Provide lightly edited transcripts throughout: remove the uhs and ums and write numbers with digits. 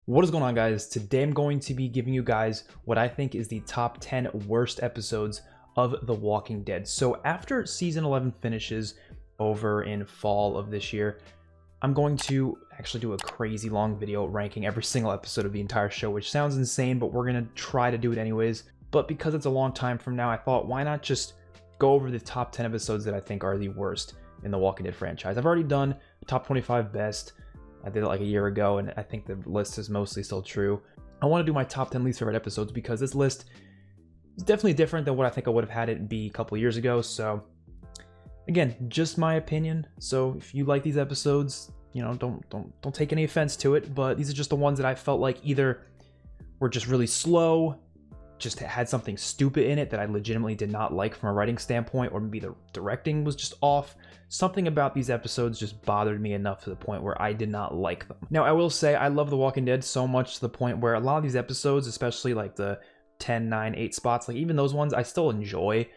What is going on, guys? Today I'm going to be giving you guys what I think is the top 10 worst episodes of The Walking Dead. So after season 11 finishes over in fall of this year, I'm going to actually do a crazy long video ranking every single episode of the entire show, which sounds insane, but we're going to try to do it anyways. But because it's a long time from now, I thought, why not just go over the top 10 episodes that I think are the worst in the Walking Dead franchise. I've already done the top 25 best. I did it like a year ago, and I think the list is mostly still true. I want to do my top 10 least favorite episodes because this list is definitely different than what I think I would have had it be a couple years ago. So again, just my opinion. So if you like these episodes, you know, don't take any offense to it, but these are just the ones that I felt like either were just really slow, just had something stupid in it that I legitimately did not like from a writing standpoint, or maybe the directing was just off. Something about these episodes just bothered me enough to the point where I did not like them. Now, I will say I love The Walking Dead so much to the point where a lot of these episodes, especially like the 10, 9, 8 spots, like even those ones I still enjoy.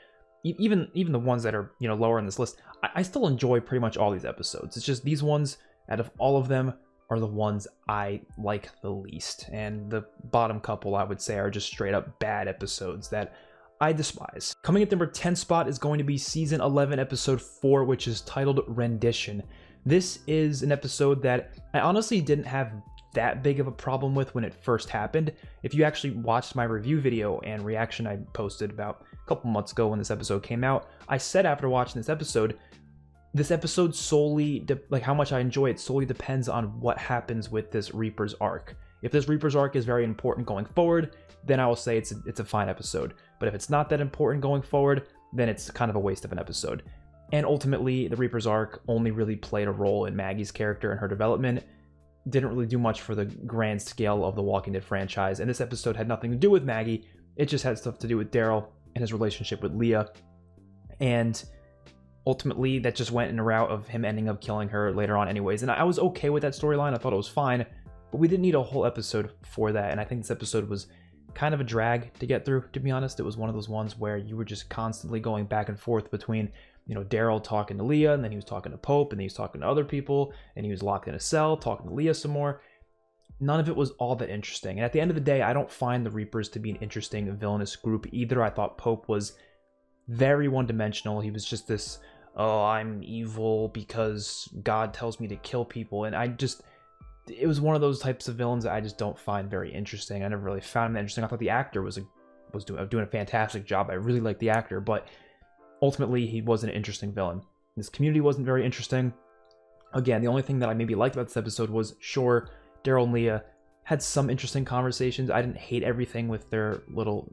Even the ones that are, you know, lower in this list, I still enjoy pretty much all these episodes. It's just these ones, out of all of them, are the ones I like the least. And the bottom couple, I would say, are just straight up bad episodes that I despise. Coming at number 10 spot is going to be season 11, episode 4, which is titled Rendition. This is an episode that I honestly didn't have that big of a problem with when it first happened. If you actually watched my review video and reaction I posted about a couple months ago when this episode came out, I said after watching this episode solely, like how much I enjoy it, solely depends on what happens with this Reaper's arc. If this Reaper's arc is very important going forward, then I will say it's a fine episode. But if it's not that important going forward, then it's kind of a waste of an episode. And ultimately, the Reaper's arc only really played a role in Maggie's character and her development. Didn't really do much for the grand scale of the Walking Dead franchise. And this episode had nothing to do with Maggie. It just had stuff to do with Daryl and his relationship with Leah. And ultimately, that just went in a route of him ending up killing her later on anyways. And I was okay with that storyline. I thought it was fine. But we didn't need a whole episode for that. And I think this episode was kind of a drag to get through, to be honest. It was one of those ones where you were just constantly going back and forth between, you know, Daryl talking to Leah, and then he was talking to Pope, and then he was talking to other people, and he was locked in a cell talking to Leah some more. None of it was all that interesting. And at the end of the day, I don't find the Reapers to be an interesting villainous group either. I thought Pope was very one-dimensional. He was just this, oh, I'm evil because God tells me to kill people. And it was one of those types of villains that I just don't find very interesting. I never really found him that interesting. I thought the actor was doing a fantastic job. I really liked the actor, but ultimately he wasn't an interesting villain. This community wasn't very interesting. Again, the only thing that I maybe liked about this episode was, sure, Daryl and Leah had some interesting conversations. I didn't hate everything with their little,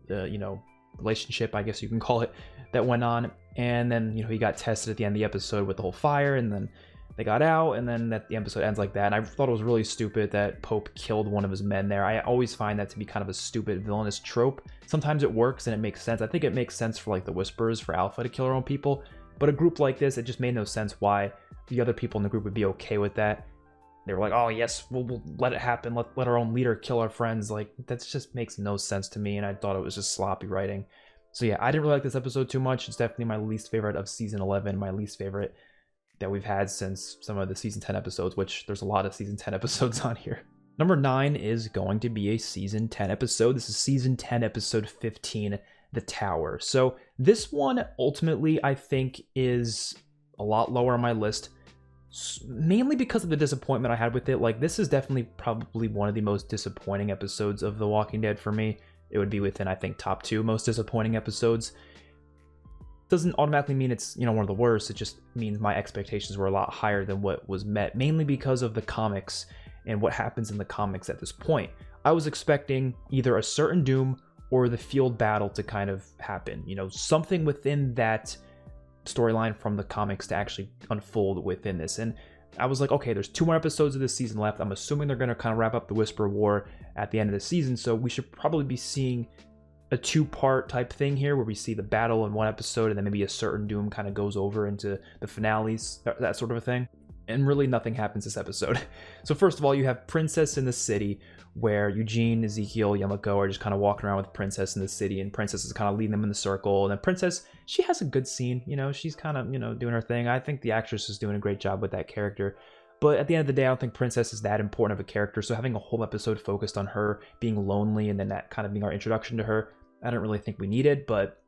relationship, I guess you can call it, that went on. And then, you know, he got tested at the end of the episode with the whole fire, and then they got out, and then the episode ends like that. And I thought it was really stupid that Pope killed one of his men there. I always find that to be kind of a stupid villainous trope. Sometimes it works and it makes sense. I think it makes sense for like the Whisperers, for Alpha to kill her own people. But a group like this, it just made no sense why the other people in the group would be okay with that. They were like, oh yes, we'll let it happen. Let our own leader kill our friends. Like, that just makes no sense to me, and I thought it was just sloppy writing. So yeah, I didn't really like this episode too much. It's definitely my least favorite of season 11, my least favorite that we've had since some of the season 10 episodes, which there's a lot of season 10 episodes on here. Number 9 is going to be a season 10 episode. This is season 10, episode 15, The Tower. So this one ultimately I think is a lot lower on my list, mainly because of the disappointment I had with it. Like, this is definitely probably one of the most disappointing episodes of The Walking Dead for me. It would be within, I think, top 2 most disappointing episodes. Doesn't automatically mean it's, you know, one of the worst. It just means my expectations were a lot higher than what was met, mainly because of the comics and what happens in the comics at this point. I was expecting either a certain doom or the field battle to kind of happen, you know, something within that storyline from the comics to actually unfold within this. And I was like, okay, there's 2 more episodes of this season left. I'm assuming they're going to kind of wrap up the Whisper War at the end of the season, so we should probably be seeing a 2-part type thing here where we see the battle in one episode and then maybe a certain doom kind of goes over into the finales, that sort of a thing. And really nothing happens this episode. So first of all, you have Princess in the city, where Eugene, Ezekiel, Yamako are just kind of walking around with Princess in the city, and Princess is kind of leading them in the circle. And then Princess, she has a good scene, you know, she's kind of, you know, doing her thing. I think the actress is doing a great job with that character. But at the end of the day, I don't think Princess is that important of a character, so having a whole episode focused on her being lonely and then that kind of being our introduction to her, I don't really think we needed, but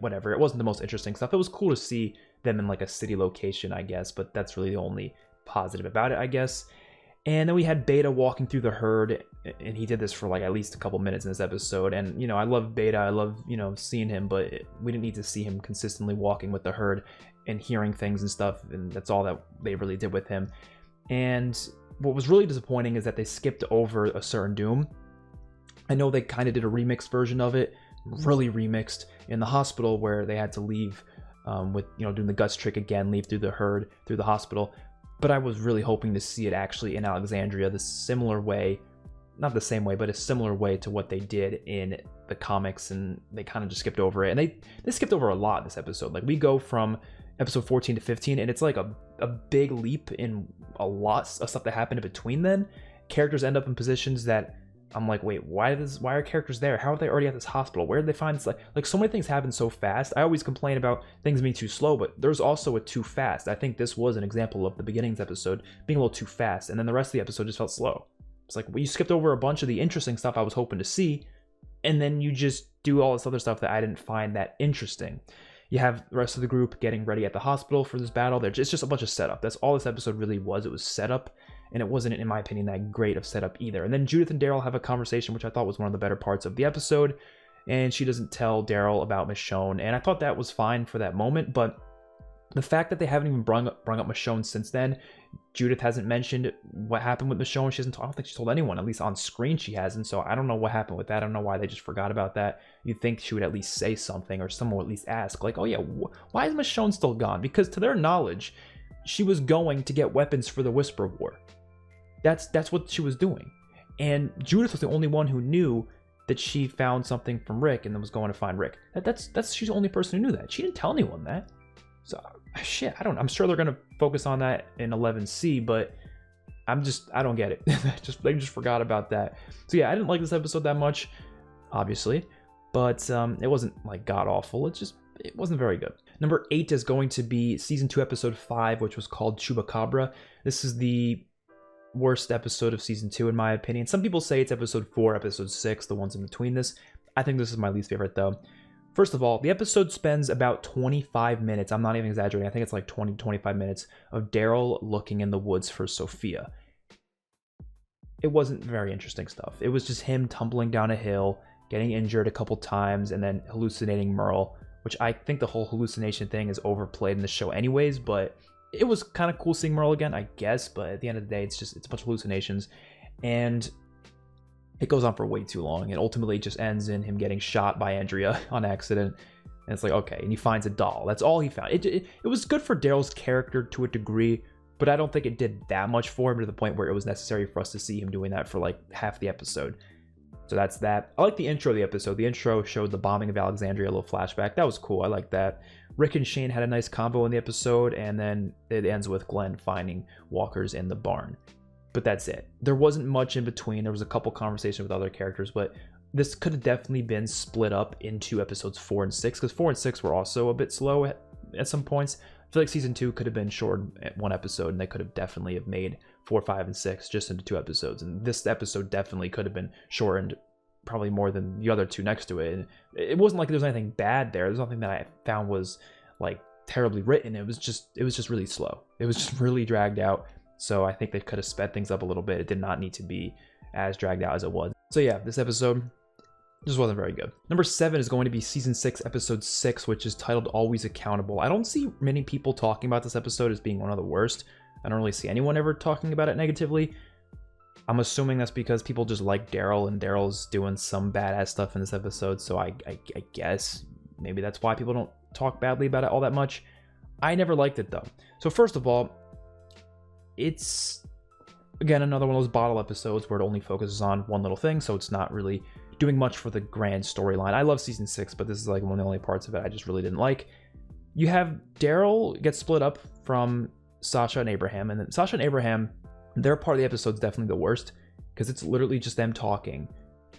whatever. It wasn't the most interesting stuff. It was cool to see them in like a city location, I guess, but that's really the only positive about it, I guess. And then we had Beta walking through the herd, and he did this for like at least a couple minutes in this episode. And, you know, I love Beta. I love, you know, seeing him, but we didn't need to see him consistently walking with the herd and hearing things and stuff. And that's all that they really did with him. And what was really disappointing is that they skipped over a certain Doom. I know they kind of did a remixed version of it, really remixed, in the hospital where they had to leave with, you know, doing the guts trick again, leave through the herd, through the hospital. But I was really hoping to see it actually in Alexandria, the similar way, not the same way, but a similar way to what they did in the comics, and they kind of just skipped over it. And they skipped over a lot this episode. Like, we go from episode 14 to 15, and it's like a big leap in a lot of stuff that happened in between then. Characters end up in positions that I'm like, wait, why are characters there? How are they already at this hospital? Where did they find this? Like so many things happen so fast. I always complain about things being too slow, but there's also a too fast. I think this was an example of the beginnings episode being a little too fast, and then the rest of the episode just felt slow. It's like, well, you skipped over a bunch of the interesting stuff I was hoping to see, and then you just do all this other stuff that I didn't find that interesting. You have the rest of the group getting ready at the hospital for this battle. It's just a bunch of setup. That's all this episode really was. It was setup, and it wasn't, in my opinion, that great of setup either. And then Judith and Daryl have a conversation, which I thought was one of the better parts of the episode, and she doesn't tell Daryl about Michonne, and I thought that was fine for that moment, but the fact that they haven't even brung up Michonne since then, Judith hasn't mentioned what happened with Michonne. She hasn't. I don't think she told anyone. At least on screen, she hasn't. So I don't know what happened with that. I don't know why they just forgot about that. You'd think she would at least say something, or someone would at least ask, like, "Oh yeah, why is Michonne still gone?" Because to their knowledge, she was going to get weapons for the Whisper War. That's what she was doing, and Judith was the only one who knew that she found something from Rick and then was going to find Rick. She's the only person who knew that. She didn't tell anyone that. So shit, I don't know. I'm sure they're gonna focus on that in 11C, but I don't get it. They just forgot about that. So yeah, I didn't like this episode that much, obviously, but it wasn't like god awful. It wasn't very good. Number 8 is going to be season 2, episode 5, which was called Chupacabra. This is the worst episode of season 2 in my opinion. Some people say it's episode 4, episode 6, the ones in between this. I think this is my least favorite though. First of all, the episode spends about 25 minutes, I'm not even exaggerating, I think it's like 20 to 25 minutes, of Daryl looking in the woods for Sophia. It wasn't very interesting stuff. It was just him tumbling down a hill, getting injured a couple times, and then hallucinating Merle, which I think the whole hallucination thing is overplayed in the show anyways, but it was kind of cool seeing Merle again, I guess, but at the end of the day, it's a bunch of hallucinations, and it goes on for way too long, and ultimately just ends in him getting shot by Andrea on accident. And it's like, okay, and he finds a doll. That's all he found. It was good for Daryl's character to a degree, but I don't think it did that much for him to the point where it was necessary for us to see him doing that for like half the episode. So that's that. I like the intro of the episode. The intro showed the bombing of Alexandria, a little flashback. That was cool. I like that. Rick and Shane had a nice combo in the episode, and then it ends with Glenn finding walkers in the barn. But that's it. There wasn't much in between. There was a couple conversations with other characters, but this could have definitely been split up into episodes 4 and 6, because 4 and 6 were also a bit slow at some points. I feel like season 2 could have been shortened at one episode, and they could have definitely have made 4, 5, and 6 just into 2 episodes. And this episode definitely could have been shortened probably more than the other 2 next to it. And it wasn't like there was anything bad there. There's nothing that I found was like terribly written. It was just really slow. It was just really dragged out. So I think they could have sped things up a little bit. It did not need to be as dragged out as it was. So yeah, this episode just wasn't very good. Number 7 is going to be season 6, episode 6, which is titled Always Accountable. I don't see many people talking about this episode as being one of the worst. I don't really see anyone ever talking about it negatively. I'm assuming that's because people just like Daryl, and Daryl's doing some badass stuff in this episode. So I guess maybe that's why people don't talk badly about it all that much. I never liked it though. So first of all, it's, again, another one of those bottle episodes where it only focuses on one little thing, so it's not really doing much for the grand storyline. I love season 6, but this is like one of the only parts of it I just really didn't like. You have Daryl get split up from Sasha and Abraham, and then Sasha and Abraham, their part of the episode is definitely the worst, because it's literally just them talking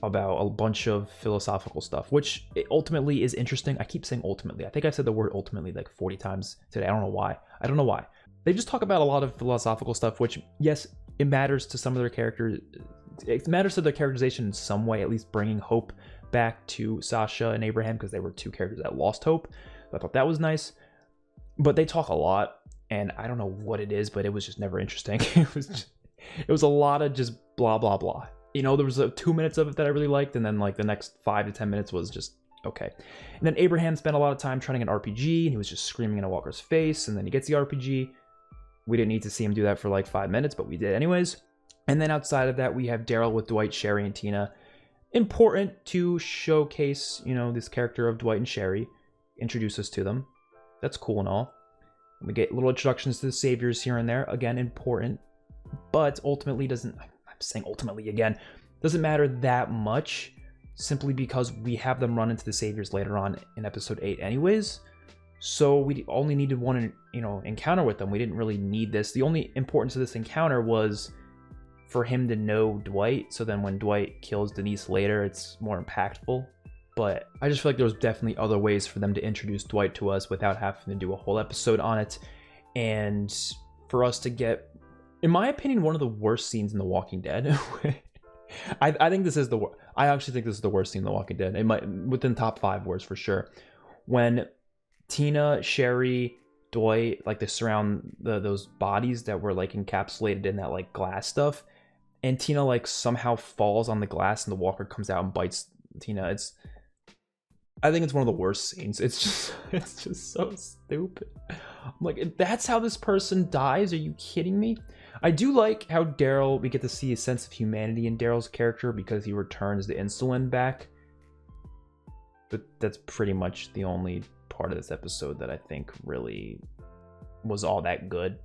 about a bunch of philosophical stuff, which ultimately is interesting. I keep saying ultimately. I think I said the word ultimately like 40 times today. I don't know why. They just talk about a lot of philosophical stuff, which, yes, it matters to some of their characters. It matters to their characterization in some way, at least bringing hope back to Sasha and Abraham, because they were two characters that lost hope. So I thought that was nice. But they talk a lot, and I don't know what it is, but it was just never interesting. It was a lot of just blah, blah, blah. You know, there was 2 minutes of it that I really liked, and then like the next 5 to 10 minutes was just okay. And then Abraham spent a lot of time trying an RPG, and he was just screaming in a Walker's face, and then he gets the RPG. We didn't need to see him do that for like 5 minutes, but we did anyways. And then outside of that, we have Daryl with Dwight, Sherry, and Tina. Important to showcase, you know, this character of Dwight and Sherry, introduce us to them. That's cool and all. We get little introductions to the saviors here and there. Again, important, but ultimately doesn't, I'm saying ultimately again, doesn't matter that much, simply because we have them run into the saviors later on in episode 8 anyways. So we only needed one, you know, encounter with them. We didn't really need this. The only importance of this encounter was for him to know Dwight, so then when Dwight kills Denise later, it's more impactful. But I just feel like there was definitely other ways for them to introduce Dwight to us without having to do a whole episode on it. And for us to get, in my opinion, one of the worst scenes in The Walking Dead. I think this is I actually think this is the worst scene in The Walking Dead. It might, within top 5 worst for sure. When Tina, Sherry, Dwight, like they surround those bodies that were like encapsulated in that like glass stuff, and Tina like somehow falls on the glass and the walker comes out and bites Tina. I think it's one of the worst scenes. It's just so stupid. I'm like, if that's how this person dies, are you kidding me? I do like how Daryl, we get to see a sense of humanity in Daryl's character because he returns the insulin back. But that's pretty much the only part of this episode that I think really was all that good.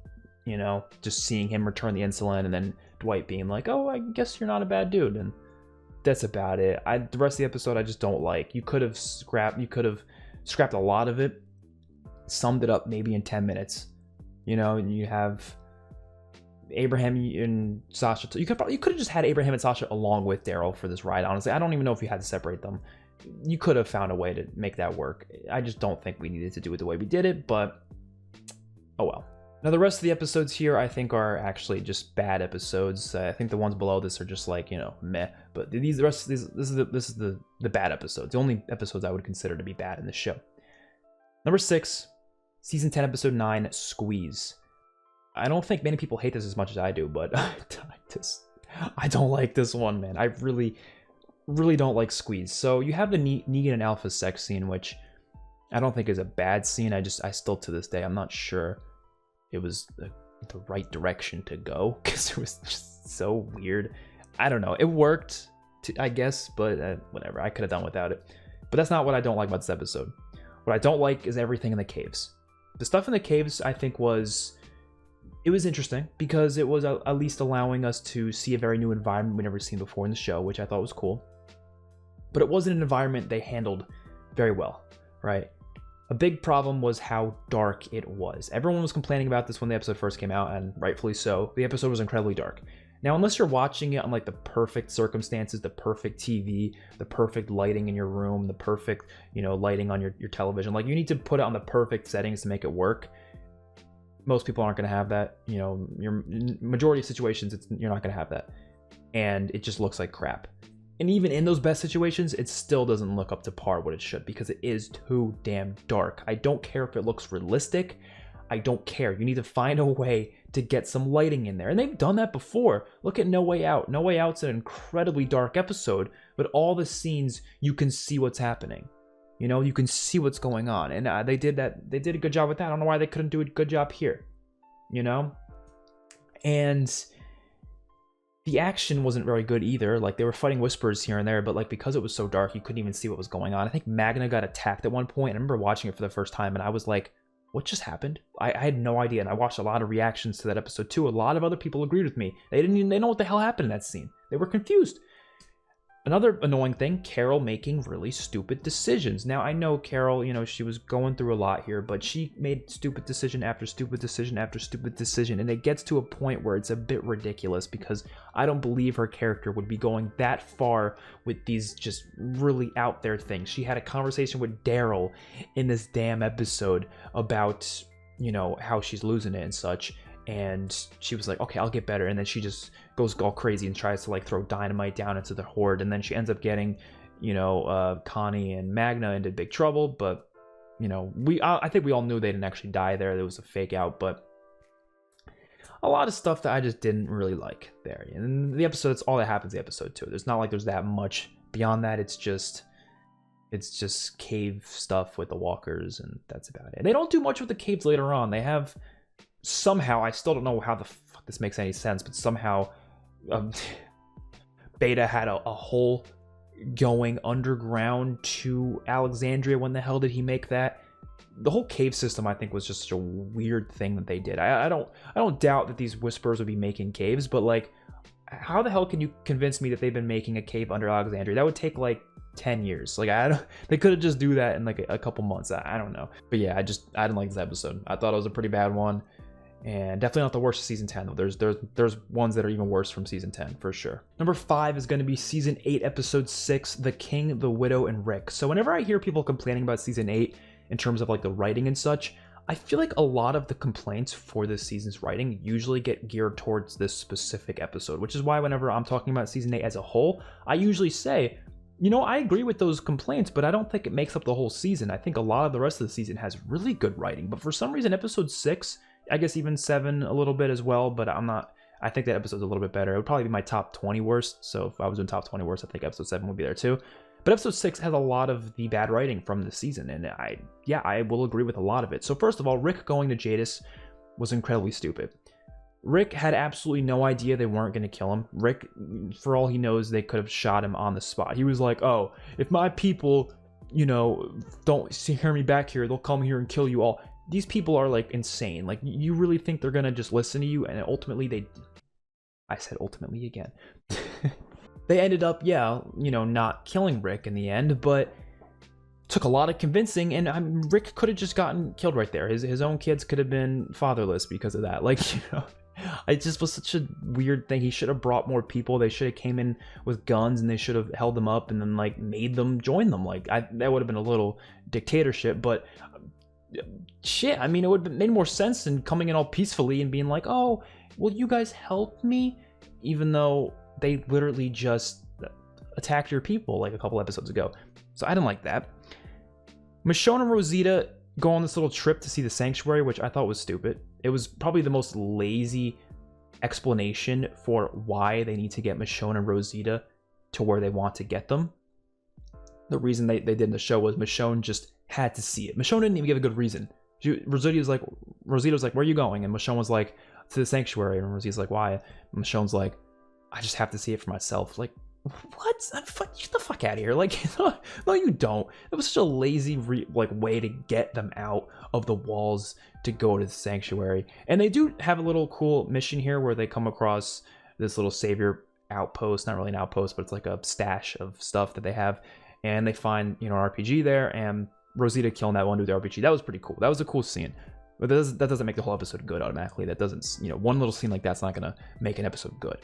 You know, just seeing him return the insulin and then Dwight being like, oh, I guess you're not a bad dude. And that's about it. The rest of the episode I just don't like. You could have scrapped a lot of it, summed it up maybe in 10 minutes. You know, and you have Abraham and Sasha. You could have just had Abraham and Sasha along with Daryl for this ride, honestly. I don't even know if you had to separate them. You could have found a way to make that work. I just don't think we needed to do it the way we did it, but oh well. Now the rest of the episodes here I think are actually just bad episodes. I think the ones below this are just like, you know, meh. But this is the bad episodes. The only episodes I would consider to be bad in the show. Number 6, season 10, episode 9, Squeeze. I don't think many people hate this as much as I do, but I don't like this one, man. I really don't like Squeeze. So you have the Negan and Alpha sex scene, which I don't think is a bad scene. I still to this day, I'm not sure it was the right direction to go because it was just so weird. I don't know. It worked, I guess, but whatever. I could have done without it. But that's not what I don't like about this episode. What I don't like is everything in the caves. The stuff in the caves, I think, was interesting because it was at least allowing us to see a very new environment we've never seen before in the show, which I thought was cool. But it wasn't an environment they handled very well, right? A big problem was how dark it was. Everyone was complaining about this when the episode first came out, and rightfully so. The episode was incredibly dark. Now, unless you're watching it on like the perfect circumstances, the perfect TV, the perfect lighting in your room, the perfect, you know, lighting on your television, like you need to put it on the perfect settings to make it work. Most people aren't going to have that. You know, your majority of situations, you're not going to have that. And it just looks like crap. And even in those best situations, it still doesn't look up to par what it should because it is too damn dark. I don't care if it looks realistic. I don't care. You need to find a way to get some lighting in there. And they've done that before. Look at No Way Out. No Way Out's an incredibly dark episode, but all the scenes, you can see what's happening. You know, you can see what's going on. And they did that. They did a good job with that. I don't know why they couldn't do a good job here. You know? And the action wasn't very good either. Like, they were fighting whispers here and there, but like because it was so dark, you couldn't even see what was going on. I think Magna got attacked at one point. I remember watching it for the first time, and I was like, what just happened? I had no idea, and I watched a lot of reactions to that episode too. A lot of other people agreed with me. They know what the hell happened in that scene. They were confused. Another annoying thing, Carol making really stupid decisions. Now, I know Carol, you know, she was going through a lot here, but she made stupid decision after stupid decision after stupid decision, and it gets to a point where it's a bit ridiculous because I don't believe her character would be going that far with these just really out there things. She had a conversation with Daryl in this damn episode about you know, how she's losing it and such. And she was like, okay, I'll get better. And then she just goes all crazy and tries to like throw dynamite down into the horde. And then she ends up getting, you know, Connie and Magna into big trouble. But, you know, I think we all knew they didn't actually die there. There was a fake out, but a lot of stuff that I just didn't really like there. And the episode, that's all that happens in episode 2. There's not like there's that much beyond that. It's just cave stuff with the walkers, and that's about it. They don't do much with the caves later on. They have somehow, I still don't know how the fuck this makes any sense, but somehow Beta had a hole going underground to Alexandria. When the hell did he make that? The whole cave system, I think, was just a weird thing that they did. I don't doubt that these Whisperers would be making caves, but like, how the hell can you convince me that they've been making a cave under Alexandria? That would take like 10 years. Like, they could have just do that in like a couple months. I don't know. But yeah, I didn't like this episode. I thought it was a pretty bad one, and definitely not the worst of season 10 though. There's ones that are even worse from season 10 for sure. Number 5 is going to be season 8, episode 6, The King, the Widow, and Rick. So whenever I hear people complaining about season 8 in terms of like the writing and such, I feel like a lot of the complaints for this season's writing usually get geared towards this specific episode, which is why whenever I'm talking about season 8 as a whole, I usually say, you know, I agree with those complaints, but I don't think it makes up the whole season. I think a lot of the rest of the season has really good writing, but for some reason episode 6, I guess even 7 a little bit as well, but I think that episode's a little bit better. It would probably be my top 20 worst, so if I was doing top 20 worst, I think episode 7 would be there too. But episode 6 has a lot of the bad writing from the season, and I will agree with a lot of it. So first of all, Rick going to Jadis was incredibly stupid. Rick had absolutely no idea they weren't going to kill him. Rick, for all he knows, they could have shot him on the spot. He was like, oh, if my people, you know, don't hear me back here, they'll come here and kill you all. These people are like insane. Like, you really think they're going to just listen to you? And ultimately I said ultimately again. They ended up, yeah, you know, not killing Rick in the end, but took a lot of convincing, and Rick could have just gotten killed right there. His own kids could have been fatherless because of that. Like, you know, it just was such a weird thing. He should have brought more people. They should have came in with guns, and they should have held them up and then like made them join them. Like, that would have been a little dictatorship, but shit, I mean, it would have made more sense than coming in all peacefully and being like, oh, will you guys help me? Even though they literally just attacked your people like a couple episodes ago. So I didn't like that. Michonne and Rosita go on this little trip to see the sanctuary, which I thought was stupid. It was probably the most lazy explanation for why they need to get Michonne and Rosita to where they want to get them. The reason they did in the show was Michonne just had to see it. Michonne didn't even give a good reason. Rosita was like, where are you going? And Michonne was like, to the sanctuary. And Rosita's like, why? And Michonne's like, I just have to see it for myself. Like, what? Get the fuck out of here. Like, no, you don't. It was such a lazy way to get them out of the walls to go to the sanctuary. And they do have a little cool mission here where they come across this little savior outpost. Not really an outpost, but it's like a stash of stuff that they have. And they find, you know, an RPG there, and Rosita killing that one with the RPG. That was pretty cool. That was a cool scene. But that doesn't make the whole episode good automatically. That doesn't, you know, one little scene like that's not going to make an episode good,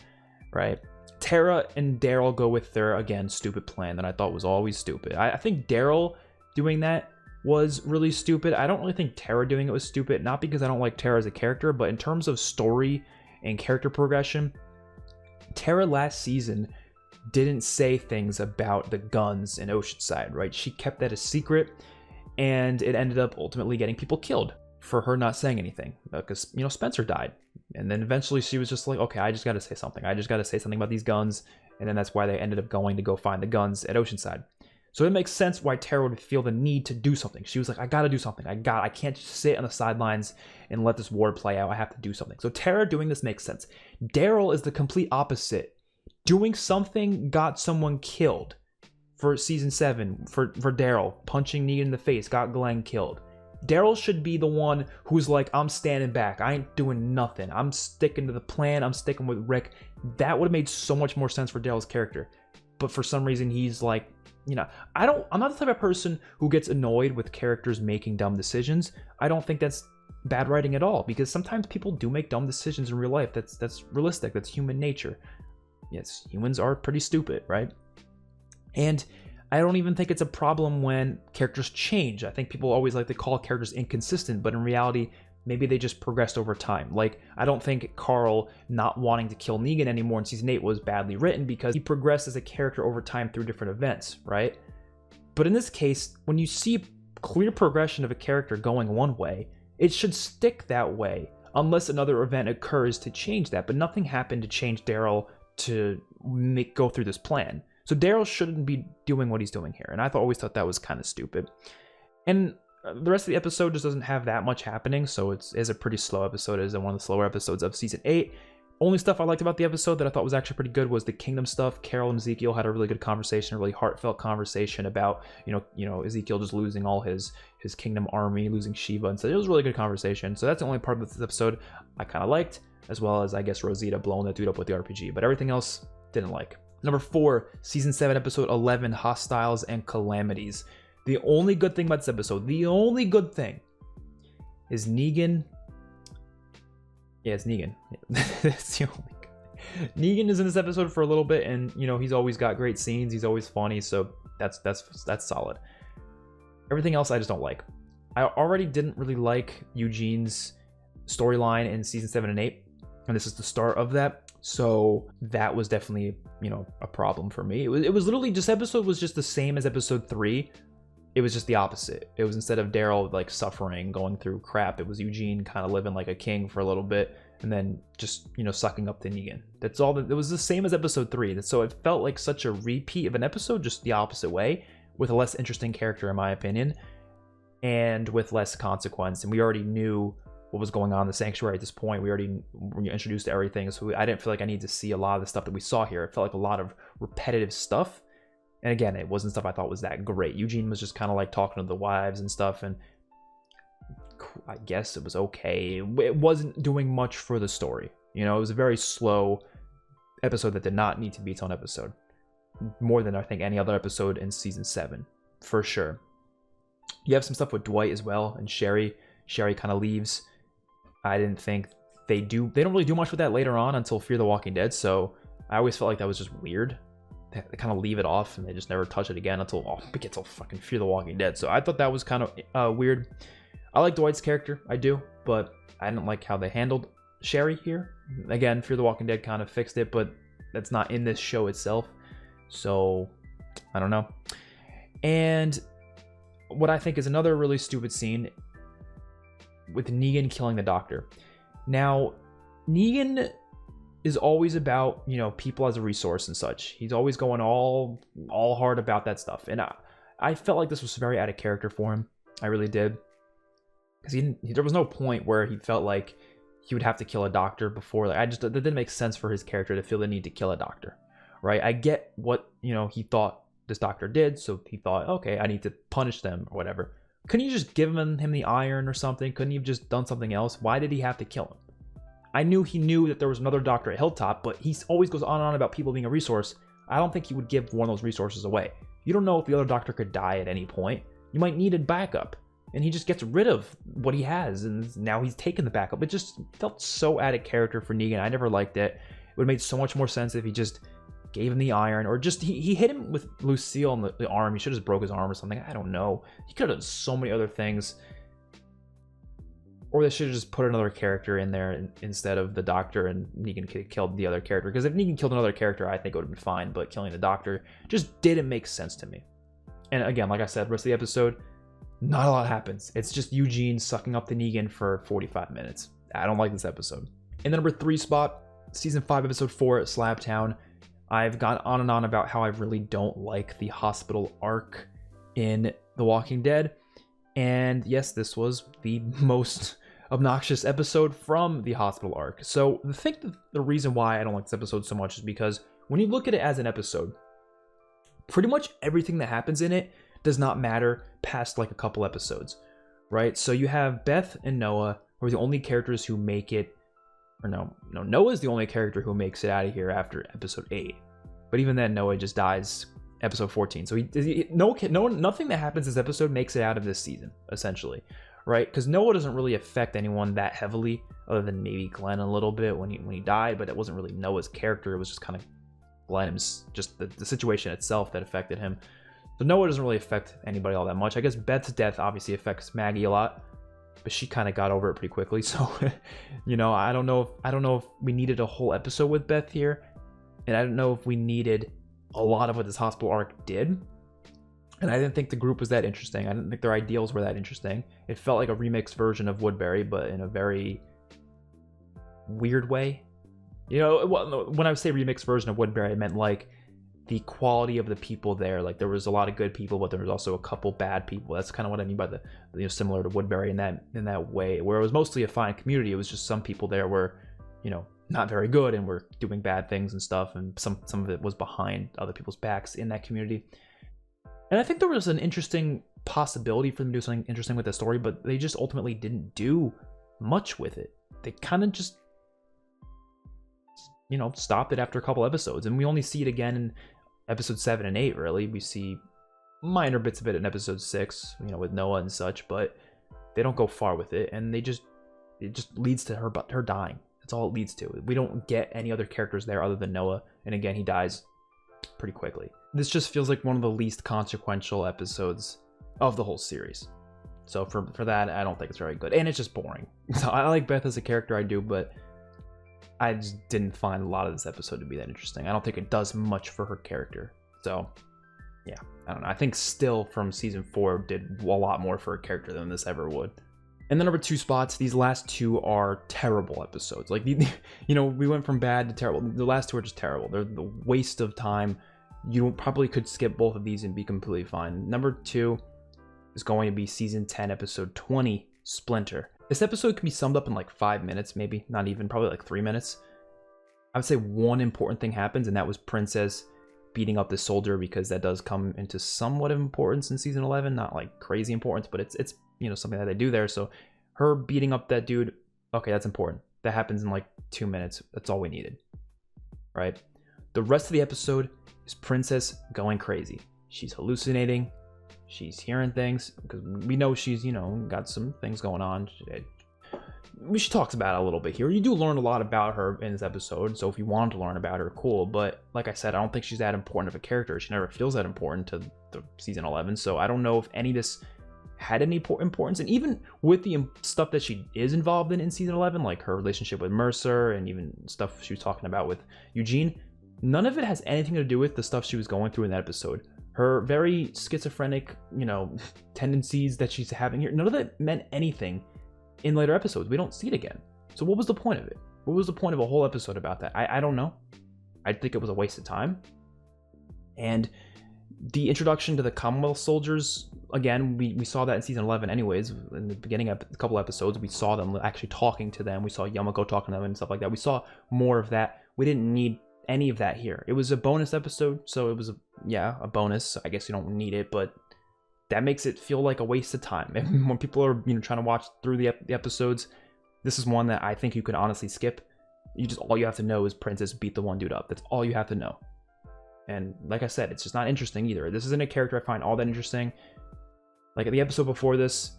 right? Tara and Daryl go with their, again, stupid plan that I thought was always stupid. I think Daryl doing that was really stupid. I don't really think Tara doing it was stupid, not because I don't like Tara as a character, but in terms of story and character progression, Tara last season didn't say things about the guns in Oceanside, right? She kept that a secret, and it ended up ultimately getting people killed for her not saying anything, because, you know, Spencer died. And then eventually she was just like, okay, I just got to say something. I just got to say something about these guns. And then that's why they ended up going to go find the guns at Oceanside. So it makes sense why Tara would feel the need to do something. She was like, I got to do something. I can't just sit on the sidelines and let this war play out. I have to do something. So Tara doing this makes sense. Daryl is the complete opposite. Doing something got someone killed for season 7. For Daryl, punching Negan in the face got Glenn killed. Daryl should be the one who's like, I'm standing back. I ain't doing nothing. I'm sticking to the plan. I'm sticking with Rick. That would have made so much more sense for Daryl's character. But for some reason, he's like, you know, I'm not the type of person who gets annoyed with characters making dumb decisions. I don't think that's bad writing at all, because sometimes people do make dumb decisions in real life. That's realistic. That's human nature. Yes, humans are pretty stupid, right? And I don't even think it's a problem when characters change. I think people always like to call characters inconsistent, but in reality, maybe they just progressed over time. Like, I don't think Carl not wanting to kill Negan anymore in season 8 was badly written, because he progressed as a character over time through different events, right? But in this case, when you see clear progression of a character going one way, it should stick that way, unless another event occurs to change that. But nothing happened to change Daryl to go through this plan. So Daryl shouldn't be doing what he's doing here, and I always thought that was kind of stupid. And the rest of the episode just doesn't have that much happening, so it's a pretty slow episode. It is one of the slower episodes of season 8. Only stuff I liked about the episode that I thought was actually pretty good was the kingdom stuff. Carol and Ezekiel had a really good conversation, a really heartfelt conversation about, you know, Ezekiel just losing all his kingdom army, losing Shiva, and so it was a really good conversation. So that's the only part of this episode I kind of liked, as well as, I guess, Rosita blowing that dude up with the RPG, but everything else didn't like. Number 4, season 7, episode 11, Hostiles and Calamities. The only good thing about this episode, the only good thing, is Negan. Yeah, it's Negan. That's the only good. Negan is in this episode for a little bit, and, you know, he's always got great scenes. He's always funny, so that's solid. Everything else I just don't like. I already didn't really like Eugene's storyline in season 7 and 8, and this is the start of that. So that was definitely, you know, a problem for me. It was literally, this episode was just the same as episode 3. It was just the opposite. It was, instead of Daryl like suffering, going through crap, it was Eugene kind of living like a king for a little bit, and then just, you know, sucking up to Negan. That's all. It was the same as episode 3. So it felt like such a repeat of an episode, just the opposite way, with a less interesting character, in my opinion, and with less consequence. And we already knew what was going on in the sanctuary at this point. We already were introduced to everything, so I didn't feel like I needed to see a lot of the stuff that we saw here. It felt like a lot of repetitive stuff. And again, it wasn't stuff I thought was that great. Eugene was just kind of like talking to the wives and stuff, and I guess it was okay. It wasn't doing much for the story. You know, it was a very slow episode that did not need to be its own episode. More than, I think, any other episode in season 7, for sure. You have some stuff with Dwight as well, and Sherry. Sherry kind of leaves. I didn't think they don't really do much with that later on until Fear the Walking Dead, so I always felt like that was just weird. They kind of leave it off, and they just never touch it again until it gets all fucking Fear the Walking Dead. So I thought that was kind of weird. I like Dwight's character, I do, but I didn't like how they handled Sherry here. Again, Fear the Walking Dead kind of fixed it, but that's not in this show itself. So I don't know. And what I think is another really stupid scene with Negan killing the doctor. Now, Negan is always about, you know, people as a resource and such. He's always going all hard about that stuff, and I felt like this was very out of character for him. I really did, because there was no point where he felt like he would have to kill a doctor before. Like, that didn't make sense for his character to feel the need to kill a doctor, right? I get what, you know, he thought this doctor did, so he thought, okay, I need to punish them or whatever. Couldn't you just give him the iron or something? Couldn't you have just done something else? Why did he have to kill him? I knew he knew that there was another doctor at Hilltop, but he always goes on and on about people being a resource. I don't think he would give one of those resources away. You don't know if the other doctor could die at any point. You might need a backup. And he just gets rid of what he has, and now he's taken the backup. It just felt so out of character for Negan. I never liked it. It would have made so much more sense if he just gave him the iron, or just he hit him with Lucille on the arm. He should have just broke his arm or something. I don't know. He could have done so many other things. Or they should have just put another character in there instead of the doctor, and Negan killed the other character. Because if Negan killed another character, I think it would have been fine. But killing the doctor just didn't make sense to me. And again, like I said, rest of the episode, not a lot happens. It's just Eugene sucking up to Negan for 45 minutes. I don't like this episode. In the number 3 spot, season 5, episode 4, Slabtown. I've gone on and on about how I really don't like the hospital arc in The Walking Dead. And yes, this was the most obnoxious episode from the hospital arc. So I think the reason why I don't like this episode so much is because when you look at it as an episode, pretty much everything that happens in it does not matter past like a couple episodes, right? So you have Beth and Noah, who are the only characters who make it, or no, Noah's the only character who makes it out of here after episode 8. But even then, Noah just dies episode 14. So nothing that happens this episode makes it out of this season, essentially, right? Because Noah doesn't really affect anyone that heavily, other than maybe Glenn a little bit when he died, but it wasn't really Noah's character. It was just kind of Glenn's, just the situation itself that affected him. So Noah doesn't really affect anybody all that much. I guess Beth's death obviously affects Maggie a lot, but she kind of got over it pretty quickly. So, you know, I don't know if we needed a whole episode with Beth here, and I don't know if we needed a lot of what this hospital arc did. And I didn't think the group was that interesting. I didn't think their ideals were that interesting. It felt like a remixed version of Woodbury, but in a very weird way. You know, when I say remixed version of Woodbury, I meant like the quality of the people there. Like there was a lot of good people, but there was also a couple bad people. That's kind of what I mean by the, you know, similar to Woodbury in that way, where it was mostly a fine community. It was just some people there were, you know, not very good and were doing bad things and stuff, and some of it was behind other people's backs in that community. And I think there was an interesting possibility for them to do something interesting with the story, but they just ultimately didn't do much with it. They kind of just, you know, stopped it after a couple episodes, and we only see it again in episode 7 and 8, really. We see minor bits of it in episode 6, you know, with Noah and such, but they don't go far with it, and it just leads to her dying. That's all it leads to. We don't get any other characters there other than Noah, and again, he dies pretty quickly. This just feels like one of the least consequential episodes of the whole series. So for that, I don't think it's very good, and it's just boring. So I like Beth as a character, I do, but I just didn't find a lot of this episode to be that interesting. I don't think it does much for her character. So yeah, I don't know. I think still from season 4 did a lot more for her character than this ever would. And the number 2 spots, these last 2 are terrible episodes. Like, you know, we went from bad to terrible. The last 2 are just terrible. They're the waste of time. You probably could skip both of these and be completely fine. Number 2 is going to be season 10, episode 20, Splinter. This episode can be summed up in like 5 minutes, maybe, not even, probably like 3 minutes. I would say one important thing happens, and that was Princess beating up this soldier, because that does come into somewhat of importance in season 11. Not like crazy importance, but it's you know, something that they do there. So her beating up that dude, okay, that's important. That happens in like 2 minutes. That's all we needed, right? The rest of the episode is Princess going crazy. She's hallucinating. She's hearing things, because we know she's, you know, got some things going on. She talks about it a little bit here. You do learn a lot about her in this episode, so if you wanted to learn about her, cool. But like I said, I don't think she's that important of a character. She never feels that important to the season 11, so I don't know if any of this had any importance. And even with the stuff that she is involved in season 11, like her relationship with Mercer and even stuff she was talking about with Eugene, none of it has anything to do with the stuff she was going through in that episode. Her very schizophrenic, you know, tendencies that she's having here, none of that meant anything in later episodes. We don't see it again. So what was the point of it? What was the point of a whole episode about that? I don't know. I think it was a waste of time. And the introduction to the Commonwealth soldiers, again, we saw that in season 11 anyways. In the beginning of a couple episodes, we saw them actually talking to them. We saw Yamako talking to them and stuff like that. We saw more of that. We didn't need any of that here. It was a bonus episode, so it was a bonus. I guess you don't need it, but that makes it feel like a waste of time. And when people are, you know, trying to watch through the episodes, this is one that I think you could honestly skip. All you have to know is Princess beat the one dude up. That's all you have to know. And like I said, it's just not interesting either. This isn't a character I find all that interesting. Like the episode before this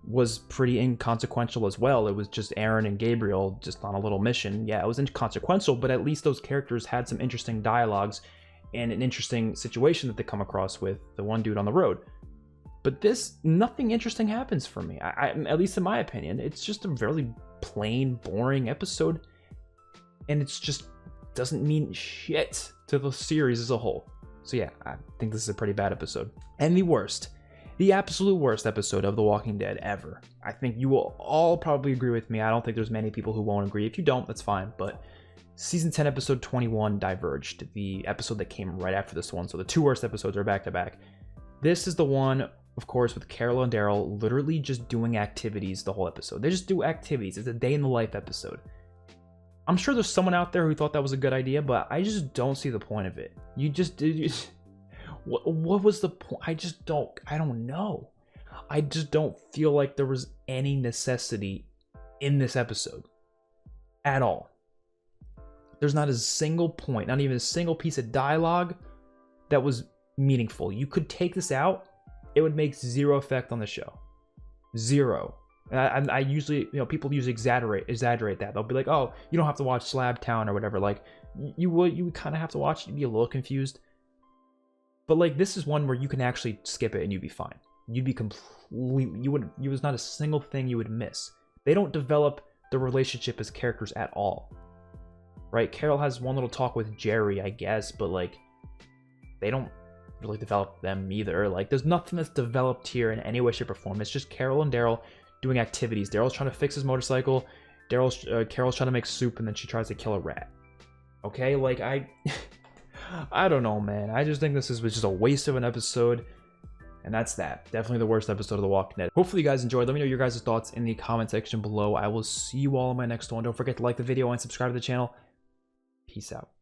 was pretty inconsequential as well. It was just Aaron and Gabriel just on a little mission. Yeah, it was inconsequential, but at least those characters had some interesting dialogues and an interesting situation that they come across with the one dude on the road. But this, nothing interesting happens for me. I at least in my opinion, it's just a very plain, boring episode, and it's just doesn't mean shit to the series as a whole. So yeah, I think this is a pretty bad episode. And the absolute worst episode of The Walking Dead ever. I think you will all probably agree with me. I don't think there's many people who won't agree. If you don't, that's fine. But season 10, episode 21, Diverged, the episode that came right after this one. So the 2 worst episodes are back to back. This is the one, of course, with Carol and Daryl literally just doing activities the whole episode. They just do activities. It's a day in the life episode. I'm sure there's someone out there who thought that was a good idea, but I just don't see the point of it. What was the point? I don't know. I just don't feel like there was any necessity in this episode at all. There's not a single point, not even a single piece of dialogue that was meaningful. You could take this out, it would make zero effect on the show. Zero. I usually, you know, people usually exaggerate that. They'll be like, oh, you don't have to watch Slab Town or whatever. Like, you would kind of have to watch it. You'd be a little confused. But like, this is one where you can actually skip it and you'd be fine. you'd be completely, you was not a single thing you would miss. They don't develop the relationship as characters at all, right? Carol has one little talk with Jerry, I guess, but like they don't really develop them either. Like there's nothing that's developed here in any way, shape, or form. It's just Carol and Daryl doing activities. Daryl's trying to fix his motorcycle. Carol's trying to make soup, and then she tries to kill a rat. Okay, like I don't know, man. I just think this was just a waste of an episode. And that's that. Definitely the worst episode of The Walking Dead. Hopefully you guys enjoyed. Let me know your guys' thoughts in the comment section below. I will see you all in my next one. Don't forget to like the video and subscribe to the channel. Peace out.